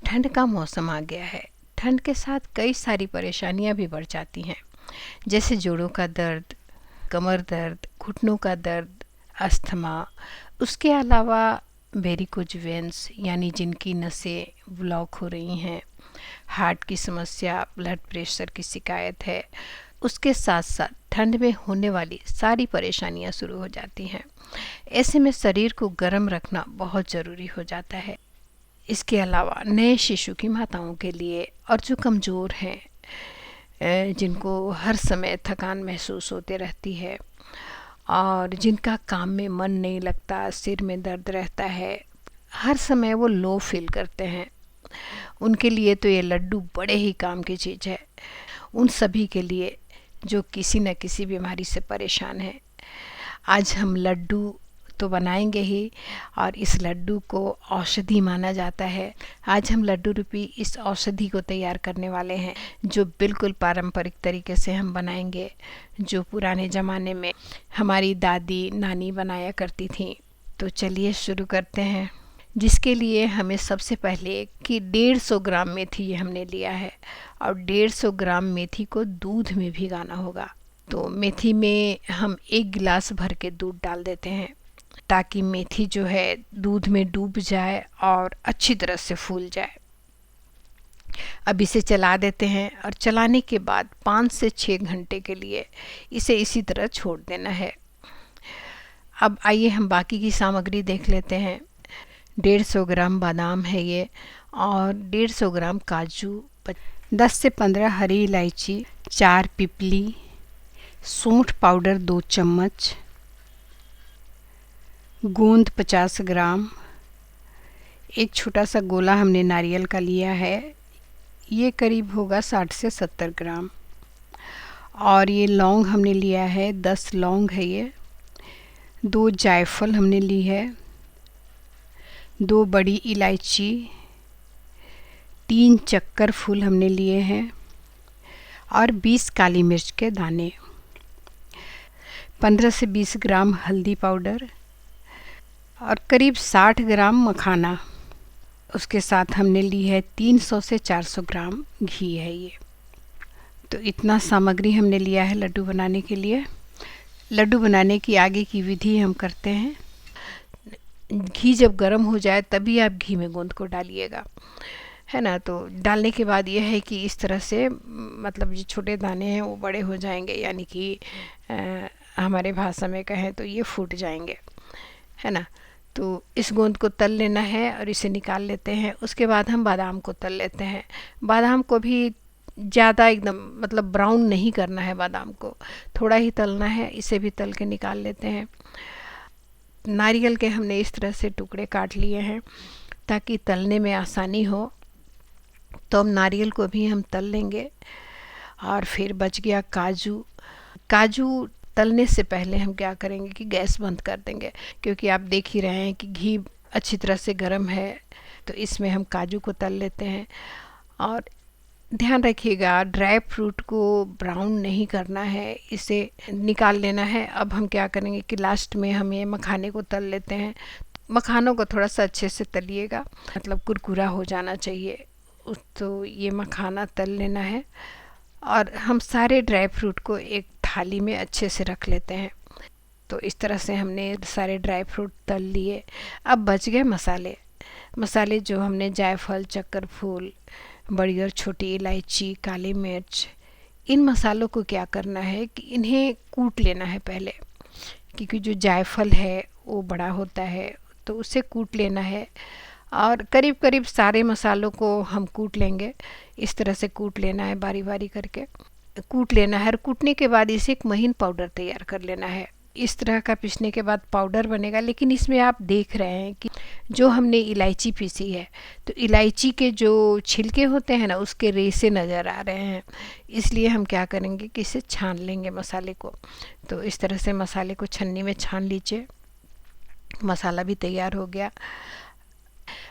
ठंड का मौसम आ गया है। ठंड के साथ कई सारी परेशानियां भी बढ़ जाती हैं, जैसे जोड़ों का दर्द, कमर दर्द, घुटनों का दर्द, अस्थमा। उसके अलावा वेरिकोज वेन्स यानी जिनकी नसें ब्लॉक हो रही हैं, हार्ट की समस्या, ब्लड प्रेशर की शिकायत है। उसके साथ साथ ठंड में होने वाली सारी परेशानियां शुरू हो जाती हैं। ऐसे में शरीर को गर्म रखना बहुत ज़रूरी हो जाता है। इसके अलावा नए शिशु की माताओं के लिए और जो कमज़ोर हैं, जिनको हर समय थकान महसूस होते रहती है और जिनका काम में मन नहीं लगता, सिर में दर्द रहता है, हर समय वो लो फील करते हैं, उनके लिए तो ये लड्डू बड़े ही काम की चीज़ है। उन सभी के लिए जो किसी न किसी बीमारी से परेशान है, आज हम लड्डू तो बनाएंगे ही, और इस लड्डू को औषधि माना जाता है। आज हम लड्डू रूपी इस औषधि को तैयार करने वाले हैं, जो बिल्कुल पारंपरिक तरीके से हम बनाएंगे, जो पुराने ज़माने में हमारी दादी नानी बनाया करती थी। तो चलिए शुरू करते हैं। जिसके लिए हमें सबसे पहले कि 150 ग्राम मेथी ये हमने लिया है, और 150 ग्राम मेथी को दूध में भिगाना होगा। तो मेथी में हम 1 गिलास भर के दूध डाल देते हैं, ताकि मेथी जो है दूध में डूब जाए और अच्छी तरह से फूल जाए। अब इसे चला देते हैं, और चलाने के बाद 5 से 6 घंटे के लिए इसे इसी तरह छोड़ देना है। अब आइए हम बाकी की सामग्री देख लेते हैं। 150 ग्राम बादाम है ये, और 150 ग्राम काजू, 10 से 15 हरी इलायची, 4 पिपली, सौंठ पाउडर 2 चम्मच, गोंद 50 ग्राम, एक छोटा सा गोला हमने नारियल का लिया है, ये करीब होगा 60 से 70 ग्राम, और ये लौंग हमने लिया है 10 लौंग है ये, 2 जायफल हमने ली है, 2 बड़ी इलायची, 3 चक्कर फूल हमने लिए हैं, और 20 काली मिर्च के दाने, 15 से 20 ग्राम हल्दी पाउडर, और करीब 60 ग्राम मखाना। उसके साथ हमने ली है 300 से 400 ग्राम घी है ये। तो इतना सामग्री हमने लिया है लड्डू बनाने के लिए। लड्डू बनाने की आगे की विधि हम करते हैं। घी जब गर्म हो जाए तभी आप घी में गोंद को डालिएगा, है ना। तो डालने के बाद यह है कि इस तरह से, मतलब जो छोटे दाने हैं वो बड़े हो जाएंगे, यानी कि हमारे भाषा में कहें तो ये फूट जाएंगे, है ना। तो इस गोंद को तल लेना है और इसे निकाल लेते हैं। उसके बाद हम बादाम को तल लेते हैं। बादाम को भी ज़्यादा एकदम मतलब ब्राउन नहीं करना है, बादाम को थोड़ा ही तलना है। इसे भी तल के निकाल लेते हैं। नारियल के हमने इस तरह से टुकड़े काट लिए हैं ताकि तलने में आसानी हो। तो अब नारियल को भी हम तल लेंगे। और फिर बच गया काजू। काजू तलने से पहले हम क्या करेंगे कि गैस बंद कर देंगे, क्योंकि आप देख ही रहे हैं कि घी अच्छी तरह से गर्म है। तो इसमें हम काजू को तल लेते हैं। और ध्यान रखिएगा, ड्राई फ्रूट को ब्राउन नहीं करना है, इसे निकाल लेना है। अब हम क्या करेंगे कि लास्ट में हम ये मखाने को तल लेते हैं। मखानों को थोड़ा सा अच्छे से तलिएगा, मतलब कुरकुरा हो जाना चाहिए। तो ये मखाना तल लेना है, और हम सारे ड्राई फ्रूट को एक थाली में अच्छे से रख लेते हैं। तो इस तरह से हमने सारे ड्राई फ्रूट तल लिए। अब बच गए मसाले। मसाले जो हमने जायफल, चक्कर फूल, बड़ी और छोटी इलायची, काली मिर्च, इन मसालों को क्या करना है कि इन्हें कूट लेना है पहले, क्योंकि जो जायफल है वो बड़ा होता है, तो उसे कूट लेना है। और करीब करीब सारे मसालों को हम कूट लेंगे। इस तरह से कूट लेना है, बारी बारी करके कूट लेना है। और कूटने के बाद इसे एक महीन पाउडर तैयार कर लेना है। इस तरह का पीसने के बाद पाउडर बनेगा। लेकिन इसमें आप देख रहे हैं कि जो हमने इलायची पीसी है, तो इलायची के जो छिलके होते हैं ना, उसके रेशे नज़र आ रहे हैं। इसलिए हम क्या करेंगे कि इसे छान लेंगे मसाले को। तो इस तरह से मसाले को छन्नी में छान लीजिए। मसाला भी तैयार हो गया।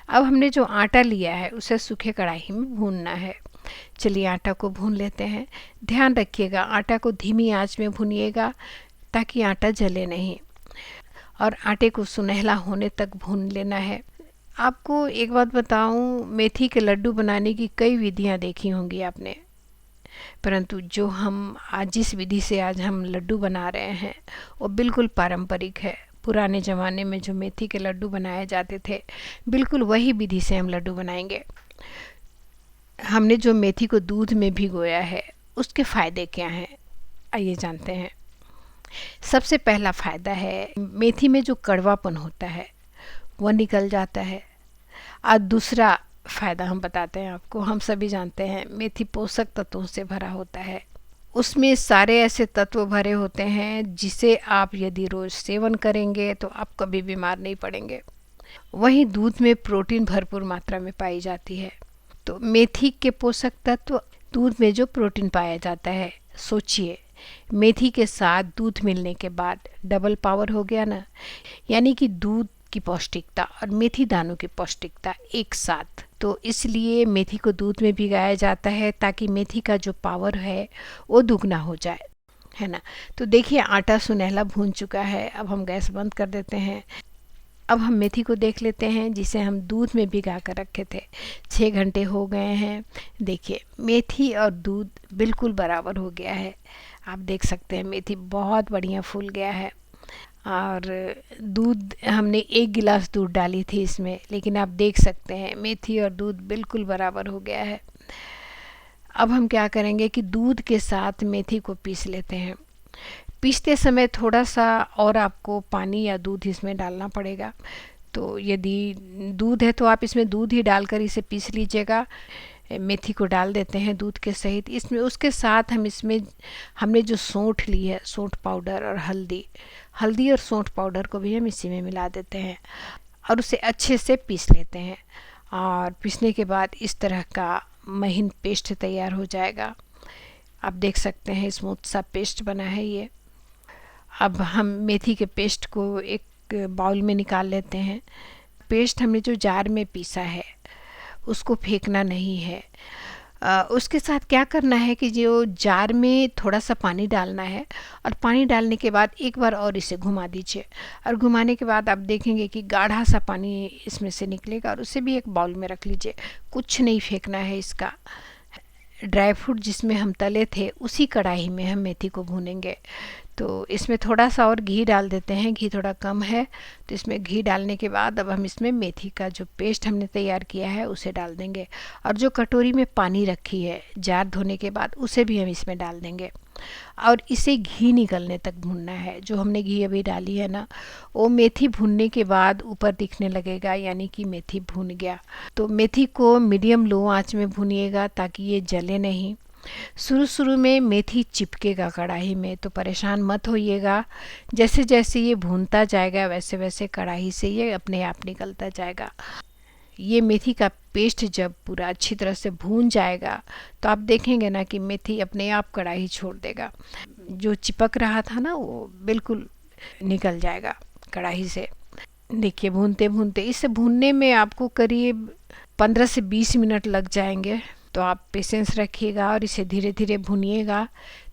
अब हमने जो आटा लिया है उसे सूखे कढ़ाई में भूनना है। चलिए आटा को भून लेते हैं। ध्यान रखिएगा, आटा को धीमी आंच में भूनिएगा ताकि आटा जले नहीं, और आटे को सुनहला होने तक भून लेना है। आपको एक बात बताऊं, मेथी के लड्डू बनाने की कई विधियां देखी होंगी आपने, परंतु जो हम आज जिस विधि से आज हम लड्डू बना रहे हैं वो बिल्कुल पारंपरिक है। पुराने ज़माने में जो मेथी के लड्डू बनाए जाते थे, बिल्कुल वही विधि से हम लड्डू बनाएंगे। हमने जो मेथी को दूध में भिगोया है, उसके फ़ायदे क्या हैं, आइए जानते हैं। सबसे पहला फ़ायदा है, मेथी में जो कड़वापन होता है वो निकल जाता है। और दूसरा फ़ायदा हम बताते हैं आपको। हम सभी जानते हैं मेथी पोषक तत्वों से भरा होता है। उसमें सारे ऐसे तत्व भरे होते हैं जिसे आप यदि रोज़ सेवन करेंगे तो आप कभी बीमार नहीं पड़ेंगे। वहीं दूध में प्रोटीन भरपूर मात्रा में पाई जाती है। तो मेथी के पोषक तत्व, दूध में जो प्रोटीन पाया जाता है, सोचिए मेथी के साथ दूध मिलने के बाद डबल पावर हो गया ना। यानी कि दूध की पौष्टिकता और मेथी दानों की पौष्टिकता एक साथ। तो इसलिए मेथी को दूध में भिगाया जाता है ताकि मेथी का जो पावर है वो दुगना हो जाए, है ना। तो देखिए आटा सुनहला भून चुका है। अब हम गैस बंद कर देते हैं। अब हम मेथी को देख लेते हैं जिसे हम दूध में भिगा कर रखे थे। 6 घंटे हो गए हैं। देखिए मेथी और दूध बिल्कुल बराबर हो गया है। आप देख सकते हैं मेथी बहुत बढ़िया फूल गया है। और दूध, हमने 1 गिलास दूध डाली थी इसमें, लेकिन आप देख सकते हैं मेथी और दूध बिल्कुल बराबर हो गया है। अब हम क्या करेंगे कि दूध के साथ मेथी को पीस लेते हैं। पीसते समय थोड़ा सा और आपको पानी या दूध इसमें डालना पड़ेगा। तो यदि दूध है तो आप इसमें दूध ही डालकर इसे पीस लीजिएगा। मेथी को डाल देते हैं दूध के सहित। इसमें उसके साथ हम इसमें हमने जो सौंठ ली है, सौंठ पाउडर और हल्दी और सौंठ पाउडर को भी हम इसी में मिला देते हैं और उसे अच्छे से पीस लेते हैं। और पीसने के बाद इस तरह का महीन पेस्ट तैयार हो जाएगा। आप देख सकते हैं स्मूथ सा पेस्ट बना है ये। अब हम मेथी के पेस्ट को एक बाउल में निकाल लेते हैं। पेस्ट हमने जो जार में पीसा है उसको फेंकना नहीं है। उसके साथ क्या करना है कि जो जार में थोड़ा सा पानी डालना है और पानी डालने के बाद एक बार और इसे घुमा दीजिए। और घुमाने के बाद आप देखेंगे कि गाढ़ा सा पानी इसमें से निकलेगा और उसे भी एक बाउल में रख लीजिए। कुछ नहीं फेंकना है इसका। ड्राई फ्रूट जिसमें हम तले थे उसी कढ़ाई में हम मेथी को भूनेंगे। तो इसमें थोड़ा सा और घी डाल देते हैं। घी थोड़ा कम है तो इसमें घी डालने के बाद अब हम इसमें मेथी का जो पेस्ट हमने तैयार किया है उसे डाल देंगे। और जो कटोरी में पानी रखी है जार धोने के बाद उसे भी हम इसमें डाल देंगे और इसे घी निकलने तक भूनना है। जो हमने घी अभी डाली है ना, वो मेथी भूनने के बाद ऊपर दिखने लगेगा, यानी कि मेथी भून गया। तो मेथी को मीडियम लो आंच में भूनिएगा ताकि ये जले नहीं। शुरू में मेथी चिपकेगा कढ़ाई में, तो परेशान मत होइएगा। जैसे जैसे ये भूनता जाएगा वैसे वैसे कढ़ाई से ये अपने आप निकलता जाएगा। ये मेथी का पेस्ट जब पूरा अच्छी तरह से भून जाएगा तो आप देखेंगे ना कि मेथी अपने आप कढ़ाई छोड़ देगा। जो चिपक रहा था ना वो बिल्कुल निकल जाएगा कढ़ाई से। देखिए भूनते भूनते, इसे भूनने में आपको करीब 15 से 20 मिनट लग जाएंगे। तो आप पेशेंस रखिएगा और इसे धीरे धीरे भूनिएगा।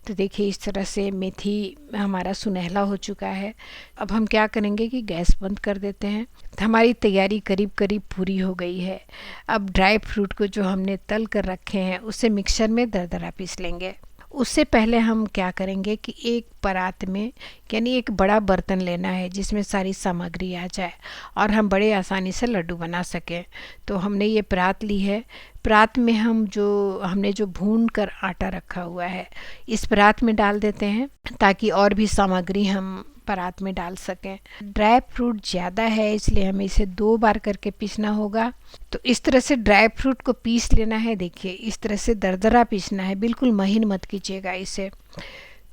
तो देखिए इस तरह से मेथी हमारा सुनहला हो चुका है। अब हम क्या करेंगे कि गैस बंद कर देते हैं। तो हमारी तैयारी करीब करीब पूरी हो गई है। अब ड्राई फ्रूट को जो हमने तल कर रखे हैं उसे मिक्सर में दरदरा पीस लेंगे। उससे पहले हम क्या करेंगे कि एक परात में, यानी एक बड़ा बर्तन लेना है जिसमें सारी सामग्री आ जाए और हम बड़े आसानी से लड्डू बना सकें। तो हमने ये परात ली है। परात में हमने जो भून कर आटा रखा हुआ है इस परात में डाल देते हैं ताकि और भी सामग्री हम परात में डाल सकें। ड्राई फ्रूट ज़्यादा है इसलिए हमें इसे 2 बार करके पीसना होगा। तो इस तरह से ड्राई फ्रूट को पीस लेना है। देखिए इस तरह से दरदरा पीसना है, बिल्कुल महीन मत कीजिएगा इसे।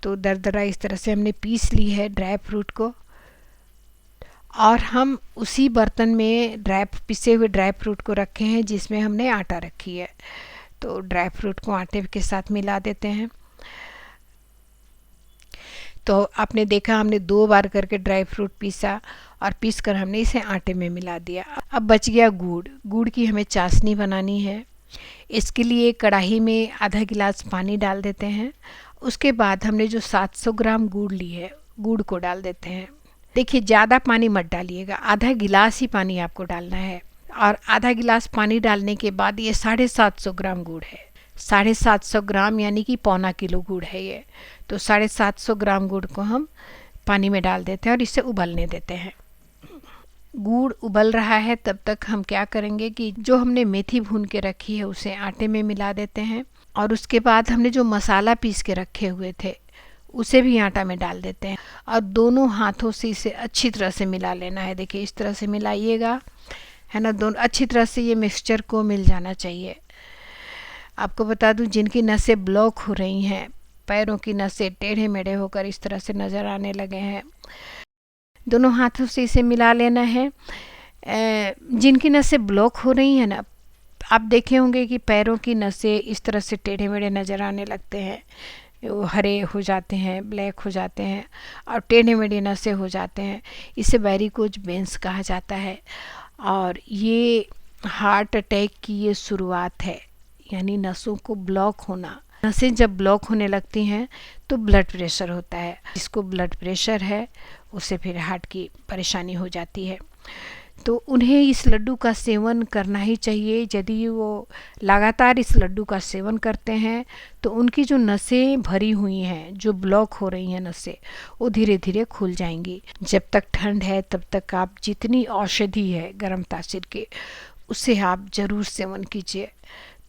तो दरदरा इस तरह से हमने पीस ली है ड्राई फ्रूट को। और हम उसी बर्तन में पिसे हुए ड्राई फ्रूट को रखे हैं जिसमें हमने आटा रखी है। तो ड्राई फ्रूट को आटे के साथ मिला देते हैं। तो आपने देखा हमने 2 बार करके ड्राई फ्रूट पीसा और पीस कर हमने इसे आटे में मिला दिया। अब बच गया गुड़ की हमें चाशनी बनानी है। इसके लिए कढ़ाई में आधा गिलास पानी डाल देते हैं। उसके बाद हमने जो 700 ग्राम गुड़ ली है गुड़ को डाल देते हैं। देखिए ज़्यादा पानी मत डालिएगा, आधा गिलास ही पानी आपको डालना है। और आधा गिलास पानी डालने के बाद ये 750 ग्राम गुड़ है। 750 ग्राम यानी कि पौना किलो गुड़ है ये। तो 750 ग्राम गुड़ को हम पानी में डाल देते हैं और इसे उबलने देते हैं। गुड़ उबल रहा है तब तक हम क्या करेंगे कि जो हमने मेथी भून के रखी है उसे आटे में मिला देते हैं और उसके बाद हमने जो मसाला पीस के रखे हुए थे उसे भी आटा में डाल देते हैं और दोनों हाथों से इसे अच्छी तरह से मिला लेना है। देखिए इस तरह से मिलाइएगा, है ना। दोनों अच्छी तरह से ये मिक्सचर को मिल जाना चाहिए। आपको बता दूं, जिनकी नसें ब्लॉक हो रही हैं, पैरों की नसें टेढ़े मेढ़े होकर इस तरह से नज़र आने लगे हैं, दोनों हाथों से इसे मिला लेना है। जिनकी नसें ब्लॉक हो रही हैं ना, आप देखे होंगे कि पैरों की नसें इस तरह से टेढ़े मेढ़े नज़र आने लगते हैं, वो हरे हो जाते हैं, ब्लैक हो जाते हैं और टेढ़े मेढ़े नसें हो जाते हैं। इसे वैरिकोज वेन्स कहा जाता है और ये हार्ट अटैक की ये शुरुआत है, यानी नसों को ब्लॉक होना। नसें जब ब्लॉक होने लगती हैं तो ब्लड प्रेशर होता है। जिसको ब्लड प्रेशर है उसे फिर हार्ट की परेशानी हो जाती है। तो उन्हें इस लड्डू का सेवन करना ही चाहिए। यदि वो लगातार इस लड्डू का सेवन करते हैं तो उनकी जो नसें भरी हुई हैं, जो ब्लॉक हो रही हैं नसें, वो धीरे धीरे खुल जाएंगी। जब तक ठंड है तब तक आप जितनी औषधि है गर्म तासीर की, उसे आप ज़रूर सेवन कीजिए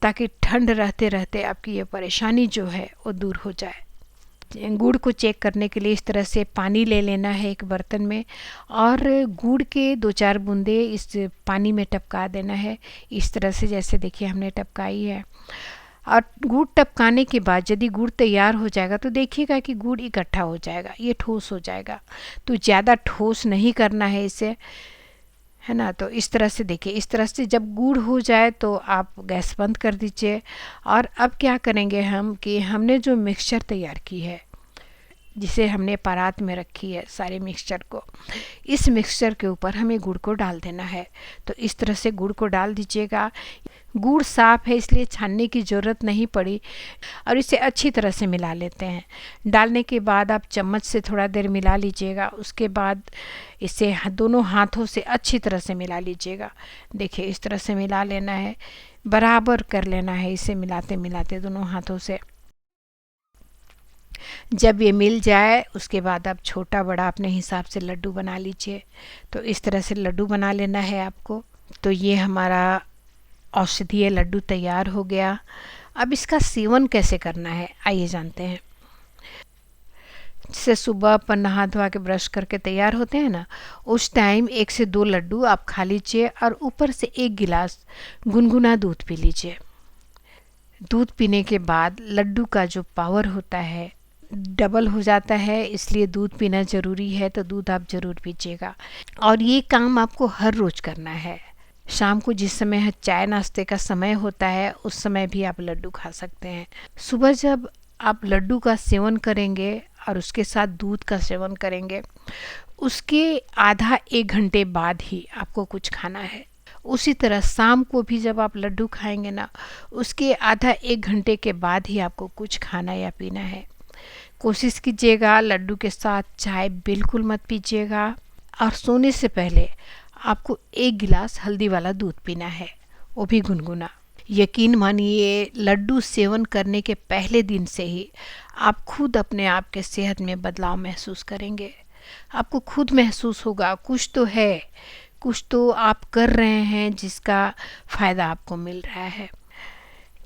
ताकि ठंड रहते रहते आपकी ये परेशानी जो है वो दूर हो जाए। गुड़ को चेक करने के लिए इस तरह से पानी ले लेना है एक बर्तन में और गुड़ के 2-4 बूंदे इस पानी में टपका देना है, इस तरह से जैसे देखिए हमने टपकाई है। और गुड़ टपकाने के बाद यदि गुड़ तैयार हो जाएगा तो देखिएगा कि गुड़ इकट्ठा हो जाएगा, ये ठोस हो जाएगा। तो ज़्यादा ठोस नहीं करना है इसे, है ना। तो इस तरह से देखिए, इस तरह से जब गुड़ हो जाए तो आप गैस बंद कर दीजिए। और अब क्या करेंगे हम कि हमने जो मिक्सचर तैयार की है, जिसे हमने परात में रखी है सारे मिक्सचर को, इस मिक्सचर के ऊपर हमें गुड़ को डाल देना है। तो इस तरह से गुड़ को डाल दीजिएगा। गुड़ साफ़ है इसलिए छानने की ज़रूरत नहीं पड़ी और इसे अच्छी तरह से मिला लेते हैं। डालने के बाद आप चम्मच से थोड़ा देर मिला लीजिएगा। उसके बाद इसे दोनों हाथों से अच्छी तरह से मिला लीजिएगा। देखिए इस तरह से मिला लेना है, बराबर कर लेना है इसे मिलाते मिलाते दोनों हाथों से। जब ये मिल जाए उसके बाद आप छोटा बड़ा अपने हिसाब से लड्डू बना लीजिए। तो इस तरह से लड्डू बना लेना है आपको। तो ये हमारा औषधीय लड्डू तैयार हो गया। अब इसका सेवन कैसे करना है आइए जानते हैं। जैसे सुबह अपन नहा धोवा के ब्रश करके तैयार होते हैं ना, उस टाइम 1 से 2 लड्डू आप खा लीजिए और ऊपर से 1 गिलास गुनगुना दूध पी लीजिए। दूध पीने के बाद लड्डू का जो पावर होता है डबल हो जाता है, इसलिए दूध पीना ज़रूरी है। तो दूध आप ज़रूर पीजिएगा और ये काम आपको हर रोज़ करना है। शाम को जिस समय चाय नाश्ते का समय होता है उस समय भी आप लड्डू खा सकते हैं। सुबह जब आप लड्डू का सेवन करेंगे और उसके साथ दूध का सेवन करेंगे, उसके आधा 1 घंटे बाद ही आपको कुछ खाना है। उसी तरह शाम को भी जब आप लड्डू खाएंगे ना, उसके आधा 1 घंटे के बाद ही आपको कुछ खाना या पीना है। कोशिश कीजिएगा लड्डू के साथ चाय बिल्कुल मत पीजिएगा और सोने से पहले आपको 1 गिलास हल्दी वाला दूध पीना है, वो भी गुनगुना। यकीन मानिए लड्डू सेवन करने के पहले दिन से ही आप खुद अपने आप के सेहत में बदलाव महसूस करेंगे। आपको खुद महसूस होगा कुछ तो है, कुछ तो आप कर रहे हैं जिसका फ़ायदा आपको मिल रहा है।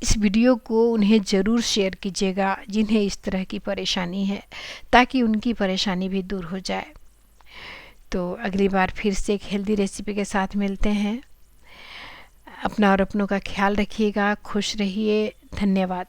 इस वीडियो को उन्हें ज़रूर शेयर कीजिएगा जिन्हें इस तरह की परेशानी है, ताकि उनकी परेशानी भी दूर हो जाए। तो अगली बार फिर से एक हेल्दी रेसिपी के साथ मिलते हैं। अपना और अपनों का ख्याल रखिएगा, खुश रहिए। धन्यवाद।